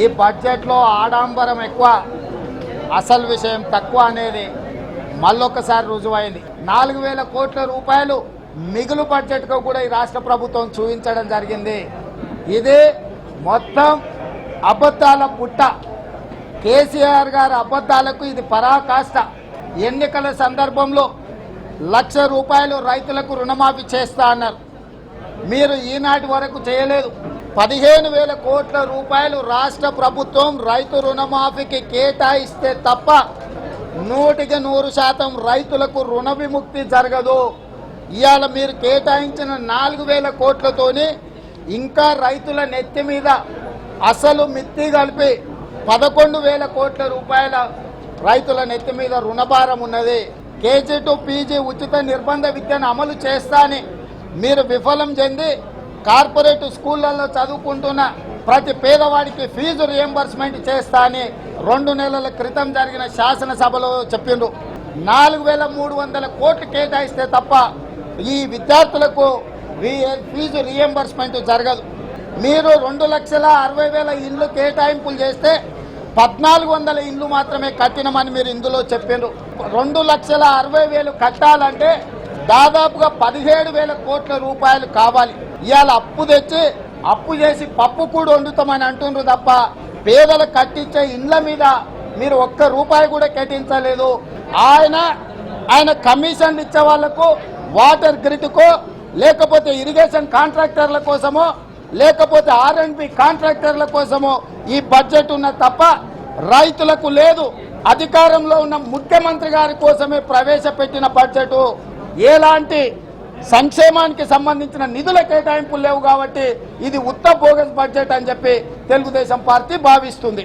ఈ బడ్జెట్లో ఆడంబరం ఎక్కువ, అసలు విషయం తక్కువ అనేది మళ్ళొకసారి రుజువైంది. 4,000 కోట్ల రూపాయలు మిగులు బడ్జెట్గా కూడా ఈ రాష్ట్ర ప్రభుత్వం చూపించడం జరిగింది. ఇది మొత్తం అబద్ధాల పుట్ట. కేసీఆర్ గారి అబద్ధాలకు ఇది పరాకాష్ట. ఎన్నికల సందర్భంలో 1,00,000 రూపాయలు రైతులకు రుణమాఫీ చేస్తా అన్నారు. మీరు ఈనాటి వరకు చేయలేదు. 15,000 కోట్ల రూపాయలు రాష్ట్ర ప్రభుత్వం రైతు రుణమాఫీకి కేటాయిస్తే తప్ప 100% రైతులకు రుణ విముక్తి జరగదు. ఇవాళ మీరు కేటాయించిన 4,000 కోట్లతోని ఇంకా రైతుల నెత్తి మీద అసలు మిత్తి కలిపి 11,000 కోట్ల రూపాయల రైతుల నెత్తి మీద రుణభారం ఉన్నది. కేజీ టు పీజీ ఉచిత నిర్బంధ విద్యను అమలు చేస్తా అని మీరు విఫలం చెంది కార్పొరేట్ స్కూళ్లలో చదువుకుంటున్న ప్రతి పేదవాడికి ఫీజు రియంబర్స్మెంట్ చేస్తా అని 2 నెలల క్రితం జరిగిన శాసనసభలో చెప్పిండ్రు. 4,300 కోట్లు కేటాయిస్తే తప్ప ఈ విద్యార్థులకు ఫీజు రియంబర్స్మెంట్ జరగదు. మీరు 2,60,000 ఇండ్లు కేటాయింపులు చేస్తే 1,400 ఇండ్లు మాత్రమే కట్టినమని మీరు ఇందులో చెప్పిండ్రు. 2,60,000 కట్టాలంటే దాదాపుగా 17,000 కోట్ల రూపాయలు కావాలి. ఇవాళ అప్పు తెచ్చి అప్పు చేసి పప్పు కూడా వండుతామని అంటుండ్రు తప్ప పేదలు కట్టించే ఇండ్ల మీద మీరు ఒక్క రూపాయి కూడా కేటాయించలేదు. ఆయన కమిషన్లు ఇచ్చే వాళ్లకు, వాటర్ గ్రిడ్కో, లేకపోతే ఇరిగేషన్ కాంట్రాక్టర్ల కోసమో, లేకపోతే R&B కాంట్రాక్టర్ల కోసమో ఈ బడ్జెట్ ఉన్న తప్ప రైతులకు లేదు. అధికారంలో ఉన్న ముఖ్యమంత్రి గారి కోసమే ప్రవేశపెట్టిన బడ్జెట్. ఎలాంటి సంక్షేమానికి సంబంధించిన నిధుల కేటాయింపులు లేవు కాబట్టి ఇది ఉత్త బోగస్ బడ్జెట్ అని చెప్పి తెలుగుదేశం పార్టీ భావిస్తుంది.